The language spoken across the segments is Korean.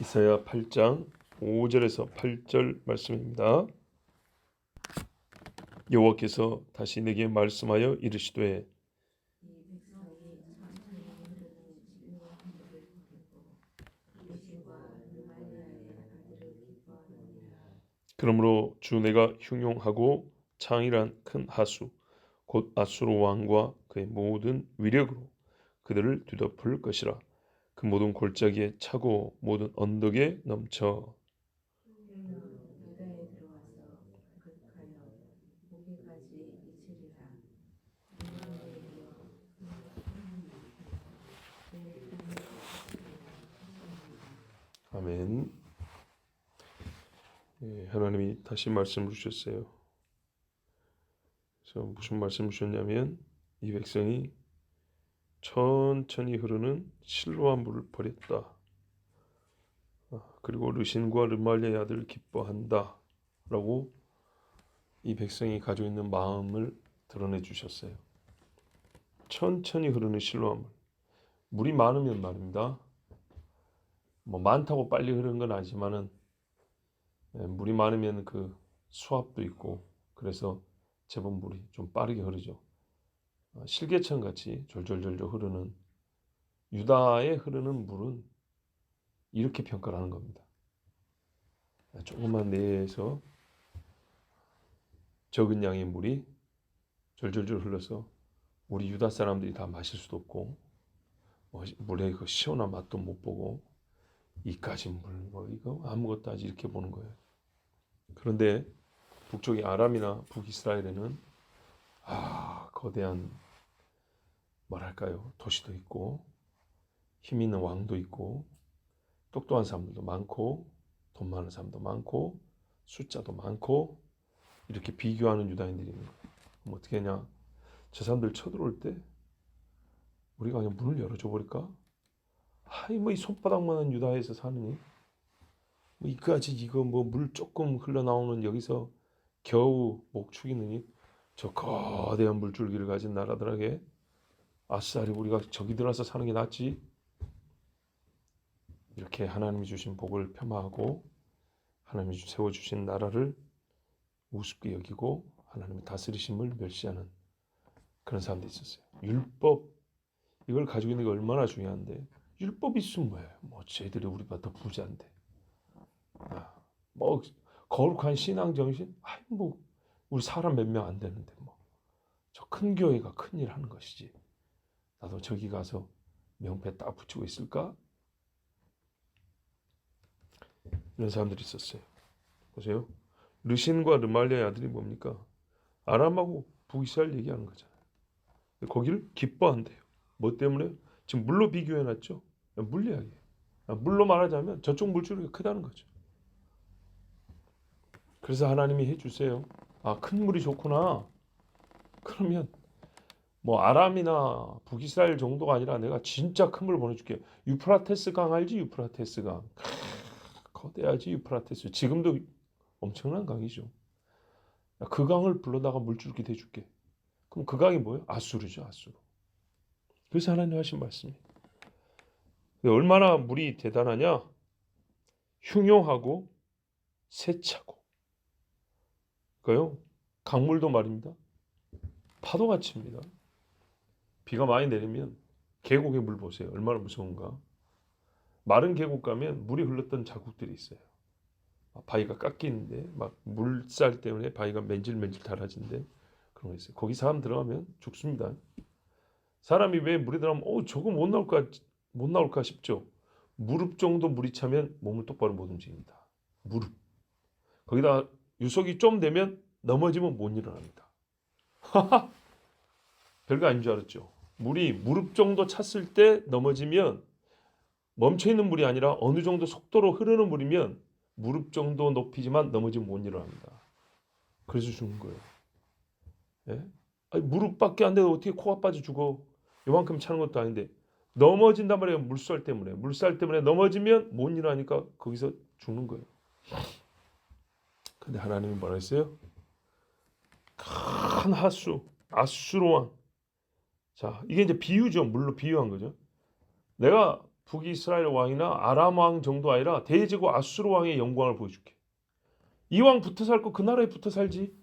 이사야 8장 5절에서 8절 말씀입니다. 여호와께서 다시 내게 말씀하여 이르시되 그러므로 주 내가 흉용하고 창이란 큰 하수 곧 아수르 왕과 그의 모든 위력으로 그들을 뒤덮을 것이라. 그 모든 골짜기에 차고 모든 언덕에 넘쳐. 유다에 들어와서 극하여 무게까지 이치리라. 아멘. 하나님이 다시 말씀을 주셨어요. 그래서 무슨 말씀을 주셨냐면 이 백성이 천천히 흐르는 실로암 물을 버렸다. 그리고 르신과 르말리아의 아들 기뻐한다. 라고 이 백성이 가지고 있는 마음을 드러내 주셨어요. 천천히 흐르는 실로암 물. 물이 많으면 말입니다. 뭐 많다고 빨리 흐르는 건 아니지만은 물이 많으면 그 수압도 있고 그래서 제법 물이 좀 빠르게 흐르죠. 실개천 같이 졸졸졸졸 흐르는 유다에 흐르는 물은 이렇게 평가를 하는 겁니다. 조그만 내에서 적은 양의 물이 졸졸졸 흘러서 우리 유다 사람들이 다 마실 수도 없고 물의 그 시원한 맛도 못 보고 이까지 물 이거 아무것도 아직 이렇게 보는 거예요. 그런데 북쪽의 아람이나 북이스라엘에는 거대한 뭐랄까요 도시도 있고 힘 있는 왕도 있고 똑똑한 사람들도 많고 돈 많은 사람도 많고 숫자도 많고 이렇게 비교하는 유다인들이 있는 거예요. 그럼 어떻게 하냐? 저 사람들 쳐들어올 때 우리가 그냥 문을 열어줘 버릴까? 이 손바닥만한 유다에서 사느니 뭐 이까지 이거 뭐 물 조금 흘러나오는 여기서 겨우 목 축이느니 저 거대한 물줄기를 가진 나라들에게 아싸리 우리가 저기 들어서 사는 게 낫지. 이렇게 하나님이 주신 복을 폄하하고 하나님이 세워주신 나라를 우습게 여기고 하나님의 다스리심을 멸시하는 그런 사람들이 있었어요. 율법 이걸 가지고 있는 게 얼마나 중요한데 율법이 있으면 뭐예요? 뭐 쟤들이 우리보다 더 부자인데 뭐 거룩한 신앙 정신 뭐 우리 사람 몇 명 안 되는데 뭐 저 큰 교회가 큰일 하는 것이지 나도 저기 가서 명패 딱 붙이고 있을까? 이런 사람들이 있었어요. 보세요. 르신과 르말리아의 아들이 뭡니까? 아람하고 북이스라엘 얘기하는 거잖아요. 거기를 기뻐한대요. 뭐 때문에? 지금 물로 비교해놨죠. 물 이야기예요. 물로 말하자면 저쪽 물줄기가 크다는 거죠. 그래서 하나님이 해주세요. 큰 물이 좋구나. 그러면 뭐 아람이나 북이스라엘 정도가 아니라 내가 진짜 큰 물 보내줄게. 유프라테스 강 알지? 유프라테스 강. 거대하지 유프라테스. 지금도 엄청난 강이죠. 그 강을 불러다가 물줄기 대줄게. 그럼 그 강이 뭐예요? 아수르죠, 아수르. 그래서 하나님 하신 말씀이 얼마나 물이 대단하냐? 흉용하고 세차고. 그러니까요. 강물도 말입니다. 파도같이입니다. 비가 많이 내리면 계곡의 물 보세요. 얼마나 무서운가. 마른 계곡 가면 물이 흘렀던 자국들이 있어요. 바위가 깎이는데 막 물살 때문에 바위가 맨질맨질 닳아진데 그런 거 있어요. 거기 사람 들어가면 죽습니다. 사람이 왜 물에 들어가면 저거 못 나올까 싶죠. 무릎 정도 물이 차면 몸을 똑바로 못 움직입니다. 무릎. 거기다 유속이 좀 되면 넘어지면 못 일어납니다. 별거 아닌 줄 알았죠. 물이 무릎 정도 찼을 때 넘어지면 멈춰있는 물이 아니라 어느 정도 속도로 흐르는 물이면 무릎 정도 높이지만 넘어지면 못 일어납니다. 그래서 죽는 거예요. 예? 무릎밖에 안 돼도 어떻게 코가 빠져 죽어. 요만큼 차는 것도 아닌데 넘어진단 말이에요. 물살 때문에. 물살 때문에 넘어지면 못 일어나니까 거기서 죽는 거예요. 근데 하나님이 뭐라 했어요? 큰 하수, 아수르 왕. 자, 이게 이제 비유죠. 물로 비유한 거죠. 내가 북이스라엘 왕이나 아람 왕 정도 아니라 대제국 아수르 왕의 영광을 보여줄게. 이 왕 붙어 살고 그 나라에 붙어 살지.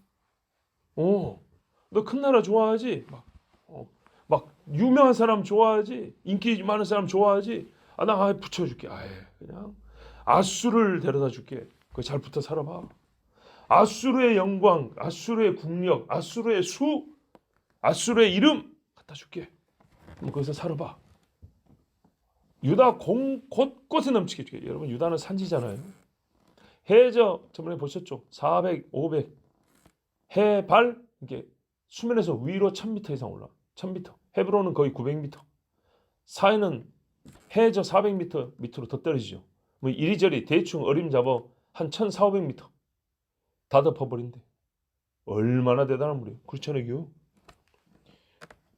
너 큰 나라 좋아하지? 막 유명한 사람 좋아하지? 인기 많은 사람 좋아하지? 나 붙여줄게. 아예 그냥 아수르를 데려다 줄게. 그 잘 붙어 살아봐. 아수르의 영광, 아수르의 국력, 아수르의 수, 아수르의 이름 갖다 줄게. 그럼 거기서 살아봐. 유다 곳곳에 넘치게 줄게. 여러분 유다는 산지잖아요. 해저 저번에 보셨죠? 400, 500 해발 이게 수면에서 위로 1000m 이상 올라. 1000m. 헤브론은 거의 900m. 사해는 해저 400m 밑으로 더 떨어지죠. 뭐 이리저리 대충 어림잡아 한 1400, 500m 다 덮어버린대. 얼마나 대단한 물이에요. 그렇잖아요.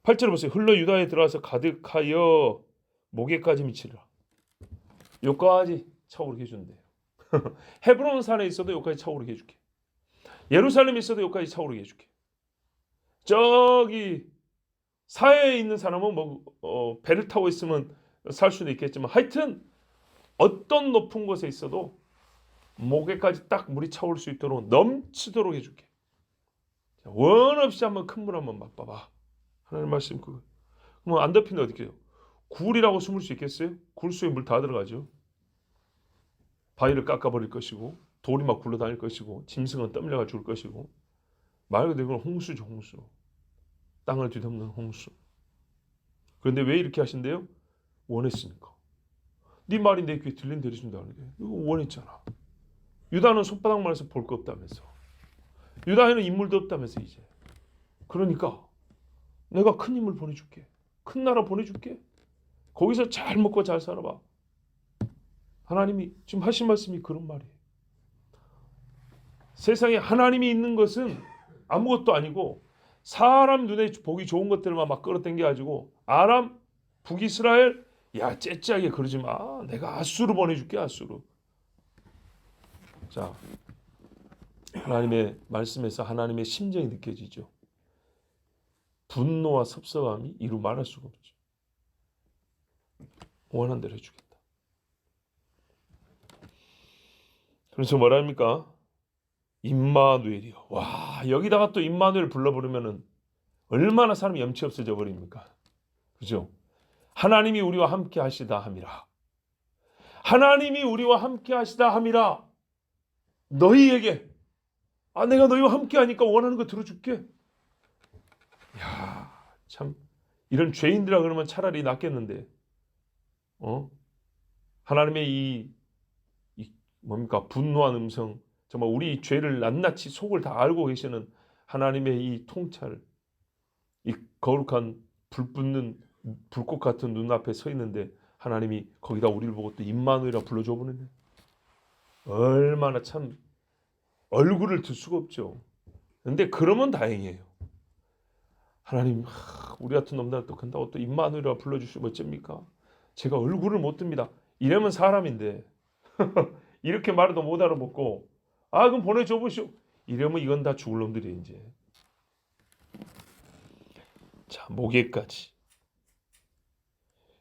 8절 보세요. 흘러 유다에 들어와서 가득하여 목에까지 미치리라. 요까지 차오르게 해준대요. 헤브론 산에 있어도 요까지 차오르게 해줄게. 예루살렘에 있어도 요까지 차오르게 해줄게. 저기 사해에 있는 사람은 배를 타고 있으면 살 수도 있겠지만 하여튼 어떤 높은 곳에 있어도 목에까지 딱 물이 차올 수 있도록 넘치도록 해줄게. 원 없이 한번 큰 물 한번 맛봐봐. 하나님 말씀 그거. 그럼 안 덮인데 어떻게 해요? 굴이라고 숨을 수 있겠어요? 굴 속에 물 다 들어가죠. 바위를 깎아버릴 것이고 돌이 막 굴러다닐 것이고 짐승은 떠밀려가 죽을 것이고 말 그대로 이건 홍수죠. 홍수. 땅을 뒤덮는 홍수. 그런데 왜 이렇게 하신대요? 원했으니까. 네 말이 내 귀에 들린 대로 준다는 게 이거 원했잖아. 유다는 손바닥만 해서 볼 거 없다면서. 유다에는 인물도 없다면서 이제. 그러니까 내가 큰 인물 보내줄게. 큰 나라 보내줄게. 거기서 잘 먹고 잘 살아봐. 하나님이 지금 하신 말씀이 그런 말이에요. 세상에 하나님이 있는 것은 아무것도 아니고 사람 눈에 보기 좋은 것들만 막 끌어당겨 가지고 아람, 북이스라엘 야 째째하게 그러지 마. 내가 아수르 보내줄게. 아수르. 자, 하나님의 말씀에서 하나님의 심정이 느껴지죠. 분노와 섭섭함이 이루 말할 수가 없죠. 원한 대로 해주겠다. 그래서 뭐라 합니까? 임마누엘이요. 와, 여기다가 또 임마누엘 불러부르면은 얼마나 사람이 염치 없어져 버립니까? 그죠? 하나님이 우리와 함께 하시다 함이라. 하나님이 우리와 함께 하시다 함이라. 너희에게 내가 너희와 함께 하니까 원하는 거 들어줄게. 야, 참 이런 죄인들아 그러면 차라리 낫겠는데. 하나님의 이 뭡니까? 분노한 음성. 정말 우리 죄를 낱낱이 속을 다 알고 계시는 하나님의 이 통찰, 이 거룩한 불붙는 불꽃 같은 눈앞에 서 있는데 하나님이 거기다 우리를 보고 또 임마누엘이라 불러줘 보는데 얼마나 참 얼굴을 들 수가 없죠. 근데 그러면 다행이에요. 하나님 우리 같은 놈들 또 간다고 또 임마누엘이라 불러주시면 어쩝니까? 제가 얼굴을 못 듭니다. 이러면 사람인데 이렇게 말해도 못 알아먹고 그럼 보내줘 보시오. 이러면 이건 다 죽을 놈들이 이제. 자, 목에까지.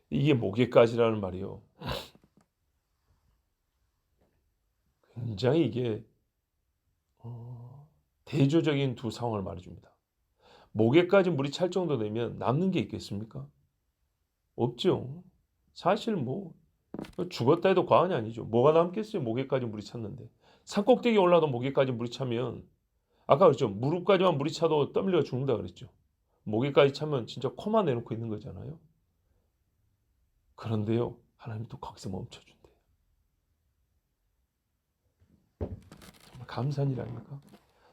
이게 목에까지라는 말이요. 굉장히 이게 대조적인 두 상황을 말해줍니다. 목에까지 물이 찰 정도 되면 남는 게 있겠습니까? 없죠. 사실 죽었다 해도 과언이 아니죠. 뭐가 남겠어요? 목에까지 물이 찼는데. 산꼭대기에 올라도 목에까지 물이 차면 아까 그랬죠. 무릎까지만 물이 차도 떠밀려 죽는다 그랬죠. 목에까지 차면 진짜 코만 내놓고 있는 거잖아요. 그런데요. 하나님이 또 거기서 멈춰준대요. 정말 감사한 일 아닙니까?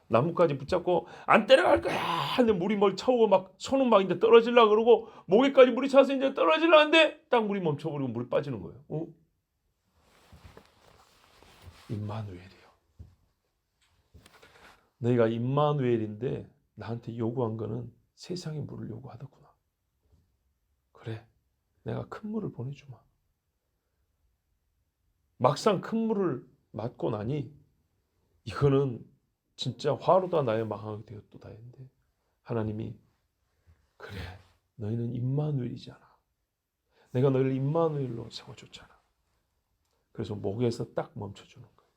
나뭇가지 붙잡고 안 때려갈 거야. 근데 물이 뭘 차오고 막 손은 막 이제 떨어지려고 그러고 목에까지 물이 차서 이제 떨어지려 하는데 딱 물이 멈춰버리고 물이 빠지는 거예요. 임마누엘이요. 너희가 임마누엘인데 나한테 요구한 거는 세상의 물을 요구하더구나. 그래, 내가 큰 물을 보내주마. 막상 큰 물을 맞고 나니 이거는 진짜 화로다 나의 망하게 되었도다 했는데 하나님이 그래, 너희는 임마누엘이잖아. 내가 너를 임마누엘로 세워줬잖아. 그래서 목에서 딱 멈춰주는 거예요.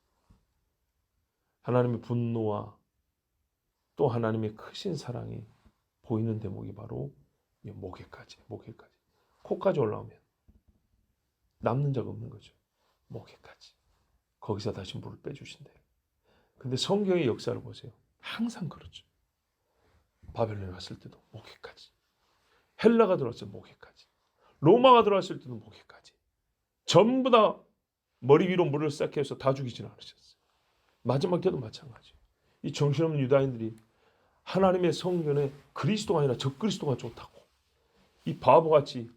하나님의 분노와 또 하나님의 크신 사랑이 보이는 대목이 바로 이 목에까지. 코까지 올라오면 남는 적 없는 거죠. 목에까지. 거기서 다시 물을 빼주신대요. 근데 성경의 역사를 보세요. 항상 그렇죠. 바벨론에 왔을 때도 목에까지. 헬라가 들어왔을 때 목에까지. 로마가 들어왔을 때도 목에까지. 전부 다 머리 위로 물을 싹게 해서 다 죽이지는 않으셨어요. 마지막 때도 마찬가지예요. 이 정신없는 유다인들이 하나님의 성전에 그리스도가 아니라 적그리스도가 좋다고 이 바보같이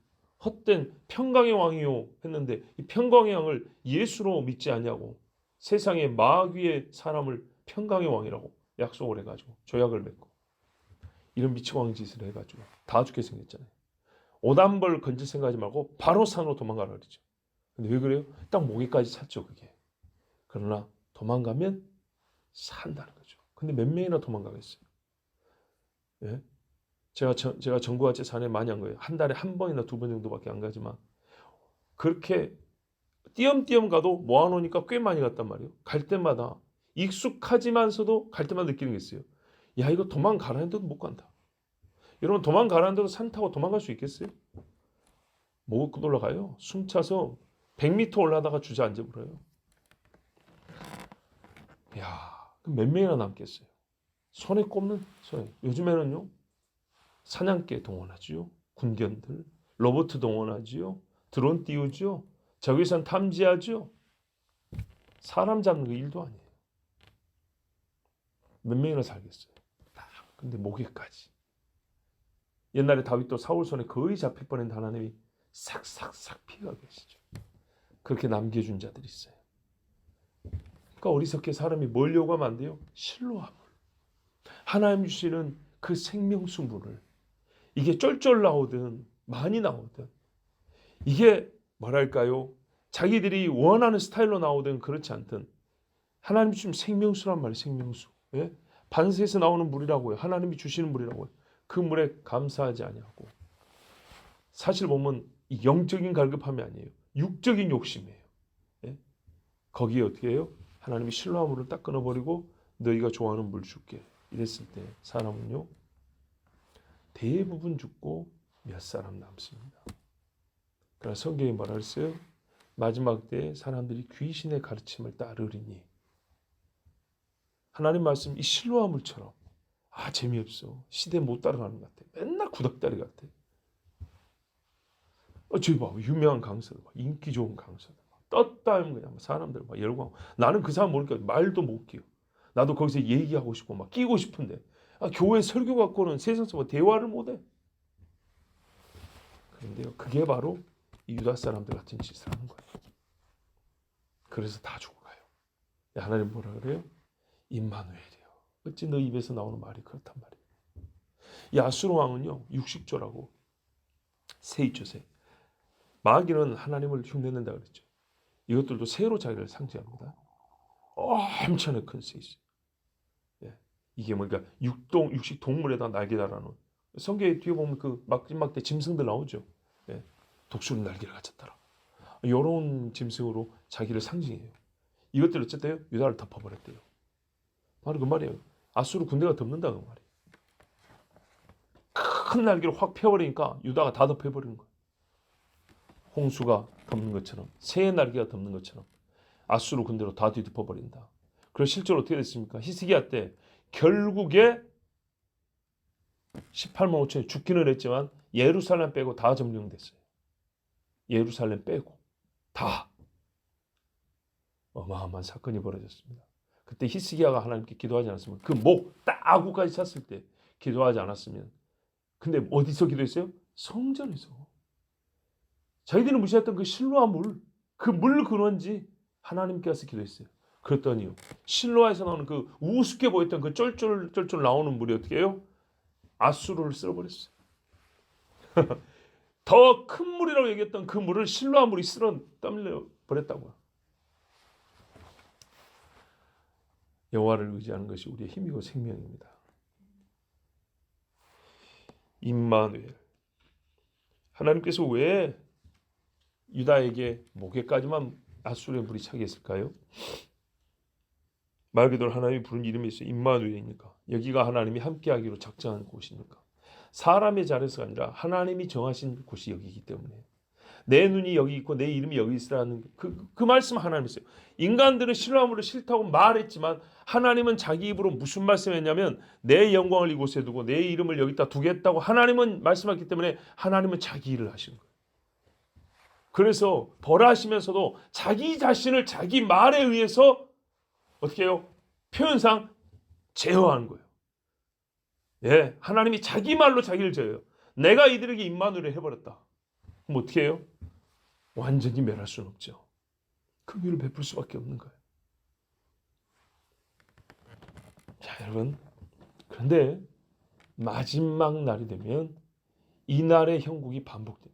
헛된 평강의 왕이요 했는데 이 평강의 왕을 예수로 믿지 않냐고 세상의 마귀의 사람을 평강의 왕이라고 약속을 해가지고 조약을 맺고 이런 미치광이 짓을 해가지고 다 죽게 생겼잖아요. 오단벌 건질 생각하지 말고 바로 산으로 도망가라 그러죠. 근데 왜 그래요? 딱 목에까지 찼죠 그게. 그러나 도망가면 산다는 거죠. 근데 몇 명이나 도망가겠어요? 예? 제가 전구같이 산에 많이 한 거예요. 한 달에 한 번이나 두 번 정도밖에 안 가지만 그렇게 띄엄띄엄 가도 모아놓으니까 꽤 많이 갔단 말이에요. 갈 때마다 익숙하지만서도 갈 때마다 느끼는 게 있어요. 야 이거 도망가라는데도 못 간다. 여러분 도망가라는데도 산 타고 도망갈 수 있겠어요? 못 올라가요. 숨차서 100m 올라다가 주저앉아 버려요. 야, 그럼 몇 명이나 남겠어요? 손에 꼽는 손에. 요즘에는요. 사냥개 동원하지요. 군견들. 로봇 동원하지요. 드론 띄우지요. 적외선 탐지하지요. 사람 잡는 거 일도 아니에요. 몇 명이나 살겠어요? 근데 목에까지. 옛날에 다윗도 사울 손에 거의 잡힐 뻔했는데 하나님이 싹싹싹 피가 계시죠. 그렇게 남겨준 자들이 있어요. 그러니까 어리석게 사람이 뭘 요구하면 안 돼요? 실로함을. 하나님 주시는 그 생명수 물을 이게 쫄쫄 나오든 많이 나오든 이게 뭐랄까요? 자기들이 원하는 스타일로 나오든 그렇지 않든 하나님이 주신 생명수란 말이에요. 생명수. 예? 반세에서 나오는 물이라고요. 하나님이 주시는 물이라고요. 그 물에 감사하지 아니하고 사실 보면 이 영적인 갈급함이 아니에요. 육적인 욕심이에요. 예? 거기에 어떻게 해요? 하나님이 실로한 물을 딱 끊어버리고 너희가 좋아하는 물 줄게. 이랬을 때 사람은요. 대부분 죽고 몇 사람 남습니다. 그러나 성경이 뭐라 그랬어요? 마지막 때에 사람들이 귀신의 가르침을 따르리니 하나님 말씀 이 실로아 물처럼 재미없어. 시대 못 따라가는 것 같아. 맨날 구닥다리 같아. 저기 봐 유명한 강사들 인기 좋은 강사들 떴다 하면 그냥 사람들 막 열광하고 나는 그 사람 모르니까 말도 못 끼워. 나도 거기서 얘기하고 싶고 막 끼고 싶은데 교회 설교 갖고는 세상에서 뭐 대화를 못해. 그런데요 그게 바로 이 유다 사람들 같은 짓을 하는 거예요. 그래서 다 죽어가요. 하나님 뭐라 그래요? 임마누엘이요. 어찌 너 입에서 나오는 말이 그렇단 말이에요. 이 아수르 왕은요 육식조라고 새 있죠 새. 마귀는 하나님을 흉내낸다 그랬죠. 이것들도 새로 자기를 상징합니다. 엄청나게 큰 새 있어요. 예. 이게 뭔가 육식 동물에다 날개 달아놓은 성경에 뒤에 보면 그 마지막 때 짐승들 나오죠. 예. 독수리 날개를 가졌더라. 이런 짐승으로 자기를 상징해요. 이것들 어쨌대요? 유다를 덮어버렸대요. 바로 그 말이에요. 아수르 군대가 덮는다 그 말이에요. 큰 날개를 확 펴버리니까 유다가 다 덮여버리는 거예요. 홍수가 덮는 것처럼 새의 날개가 덮는 것처럼 아수르 군대로 다 뒤덮어버린다. 그리고 실제로 어떻게 됐습니까? 히스기야 때 결국에 18만 5천이 죽기는 했지만 예루살렘 빼고 다 점령됐어요. 예루살렘 빼고 다 어마어마한 사건이 벌어졌습니다. 그때 히스기야가 하나님께 기도하지 않았으면 그 목 딱 아구까지 찼을 때 기도하지 않았으면 근데 어디서 기도했어요? 성전에서. 자기들이 무시했던 그 실로아 물, 그 물 근원지 하나님께 와서 기도했어요. 그랬더니요. 실로아에서 나오는 그 우습게 보였던 그 쫄쫄 나오는 물이 어떻게 해요? 아수르를 쓸어버렸어요. 더 큰 물이라고 얘기했던 그 물을 실로아 물이 쓸어 떠밀려 버렸다고요. 여호와를 의지하는 것이 우리의 힘이고 생명입니다. 임마누엘. 하나님께서 왜 유다에게 목에까지만 앗수르의 물이 차게 했을까요? 말 그대로 하나님이 부른 이름이 있어요. 임마누엘이니까. 여기가 하나님이 함께하기로 작정한 곳이니까. 사람의 자리에서가 아니라 하나님이 정하신 곳이 여기이기 때문에 내 눈이 여기 있고 내 이름이 여기 있으라는 그 말씀 하나님 있어요. 인간들은 신뢰함으로 싫다고 말했지만 하나님은 자기 입으로 무슨 말씀했냐면 내 영광을 이곳에 두고 내 이름을 여기다 두겠다고 하나님은 말씀했기 때문에 하나님은 자기 일을 하신 거예요. 그래서 벌하시면서도 자기 자신을 자기 말에 의해서 어떻게 해요? 표현상 제어하는 거예요. 예, 하나님이 자기 말로 자기를 제어해요. 내가 이들에게 임마누엘을 해버렸다. 그럼 어떻게 해요? 완전히 멸할 수는 없죠. 긍휼을 베풀 수밖에 없는 거예요. 자, 여러분. 그런데 마지막 날이 되면 이 날의 형국이 반복됩니다.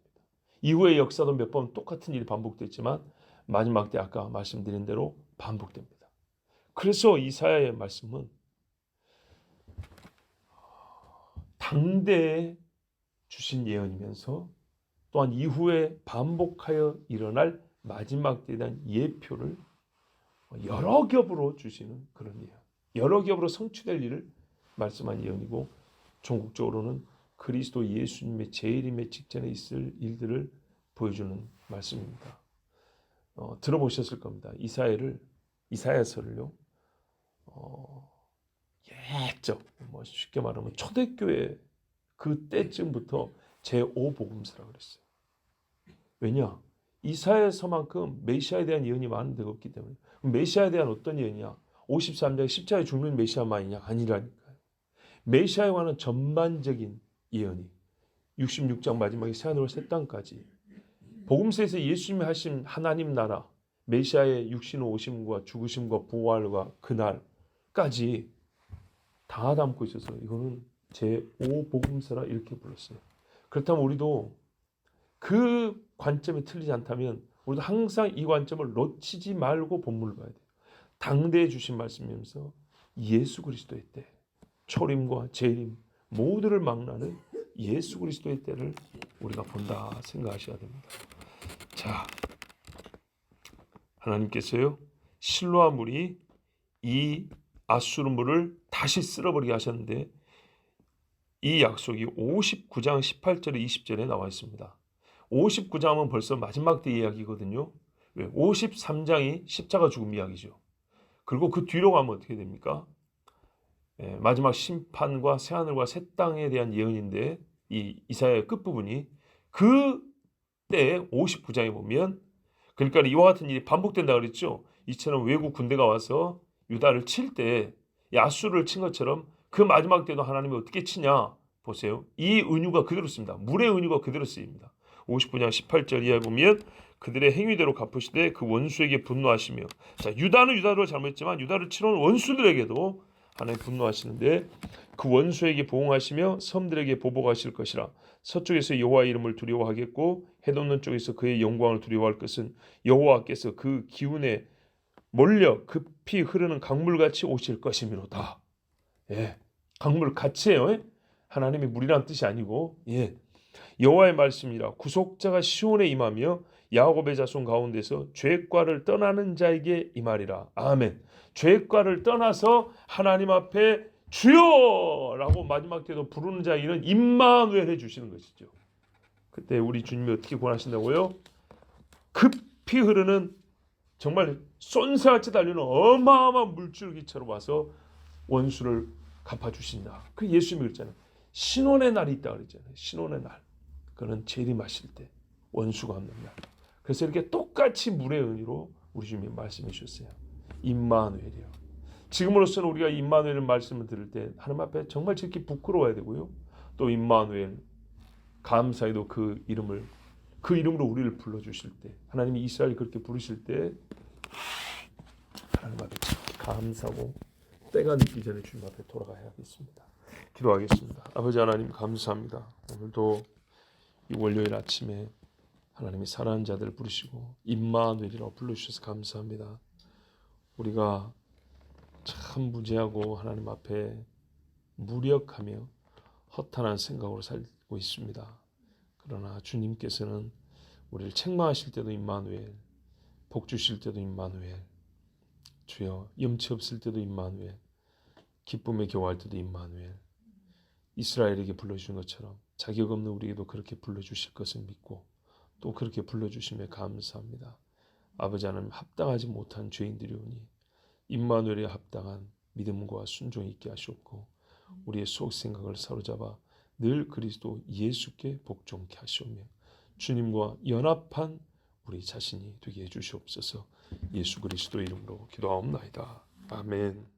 이후의 역사도 몇 번 똑같은 일이 반복됐지만 마지막 때 아까 말씀드린 대로 반복됩니다. 그래서 이사야의 말씀은 당대에 주신 예언이면서 또한 이후에 반복하여 일어날 마지막 때에 대한 예표를 여러 겹으로 주시는 그런 예언, 여러 겹으로 성취될 일을 말씀한 예언이고 종국적으로는 그리스도 예수님의 재림의 직전에 있을 일들을 보여주는 말씀입니다. 들어보셨을 겁니다. 이사야서를요. 옛적 쉽게 말하면 초대교회 그때쯤부터 제5복음서라고 그랬어요. 왜냐? 이사야서만큼 메시아에 대한 예언이 많은 데가 없기 때문에. 메시아에 대한 어떤 예언이냐? 53장에 십자가에 죽는 메시아만이냐? 아니라니까요. 메시아에 관한 전반적인 예언이 66장 마지막에 새하늘과 새 땅까지 복음서에서 예수님이 하신 하나님 나라 메시아의 육신의 오심과 죽으심과 부활과 그날까지 다 담고 있어서 이거는 제5복음서라 이렇게 불렀어요. 그렇다면 우리도 그 관점이 틀리지 않다면 우리도 항상 이 관점을 놓치지 말고 본문을 봐야 돼요. 당대에 주신 말씀이면서 예수 그리스도의 때, 초림과 재림 모두를 망라는 예수 그리스도의 때를 우리가 본다 생각하셔야 됩니다. 자, 하나님께서요 실로아 물이 이 앗수르 물을 다시 쓸어버리게 하셨는데 이 약속이 59장 18절에 20절에 나와 있습니다. 59장은 벌써 마지막 때 이야기거든요. 왜? 53장이 십자가 죽음 이야기죠. 그리고 그 뒤로 가면 어떻게 됩니까? 마지막 심판과 새하늘과 새 땅에 대한 예언인데 이 이사야의 끝부분이 그때 59장에 보면 그러니까 이와 같은 일이 반복된다 그랬죠. 이처럼 외국 군대가 와서 유다를 칠 때 야수를 친 것처럼 그 마지막 때도 하나님이 어떻게 치냐 보세요. 이 은유가 그대로 씁니다. 물의 은유가 그대로 쓰입니다. 59장 18절 이하에 보면 그들의 행위대로 갚으시되 그 원수에게 분노하시며 자 유다는 유다로 잘못했지만 유다를 치러온 원수들에게도 하나님 분노하시는데 그 원수에게 보응하시며 섬들에게 보복하실 것이라 서쪽에서 여호와의 이름을 두려워하겠고 해돋는 쪽에서 그의 영광을 두려워할 것은 여호와께서 그 기운에 몰려 급히 흐르는 강물같이 오실 것이미로다. 예, 강물 같이예요. 하나님이 물이란 뜻이 아니고 여호와의 말씀이라 구속자가 시온에 임하며 야곱의 자손 가운데서 죄과를 떠나는 자에게 임하리라. 아멘. 죄과를 떠나서 하나님 앞에 주여라고 마지막 때도 부르는 자에게는 임마누엘 해주시는 것이죠. 그때 우리 주님이 어떻게 권하신다고요? 급히 흐르는 정말 쏜살같이 달리는 어마어마한 물줄기처럼 와서 원수를 갚아주신다. 그 예수님이 그랬잖아요. 신원의 날이 있다 그랬잖아요. 신원의 날. 그는 재림하실 때 원수가 없는 날. 그래서 이렇게 똑같이 물의 은혜로 우리 주님이 말씀해 주셨어요. 임마누엘이요. 지금으로서는 우리가 임마누엘 말씀을 들을 때 하나님 앞에 정말 이렇게 부끄러워야 되고요. 또 임마누엘 감사히도 그 이름으로 우리를 불러주실 때 하나님이 이스라엘 그렇게 부르실 때 하나님 앞에 감사하고 때가 늦기 전에 주님 앞에 돌아가야겠습니다. 기도하겠습니다. 아버지 하나님 감사합니다. 오늘도 이 월요일 아침에 하나님이 사랑하는 자들을 부르시고 임마누엘이라고 불러주셔서 감사합니다. 우리가 참 무지하고 하나님 앞에 무력하며 허탄한 생각으로 살고 있습니다. 그러나 주님께서는 우리를 책망하실 때도 임마누엘, 복 주실 때도 임마누엘, 주여 염치 없을 때도 임마누엘, 기쁨에 겨워할 때도 임마누엘, 이스라엘에게 불러주신 것처럼 자격 없는 우리에게도 그렇게 불러주실 것을 믿고 또 그렇게 불러주심에 감사합니다. 아버지 하나님, 합당하지 못한 죄인들이오니 임마누엘에 합당한 믿음과 순종이 있게 하시옵고 우리의 속 생각을 사로잡아 늘 그리스도 예수께 복종케 하시오며 주님과 연합한 우리 자신이 되게 해주시옵소서. 예수 그리스도 이름으로 기도하옵나이다. 아멘.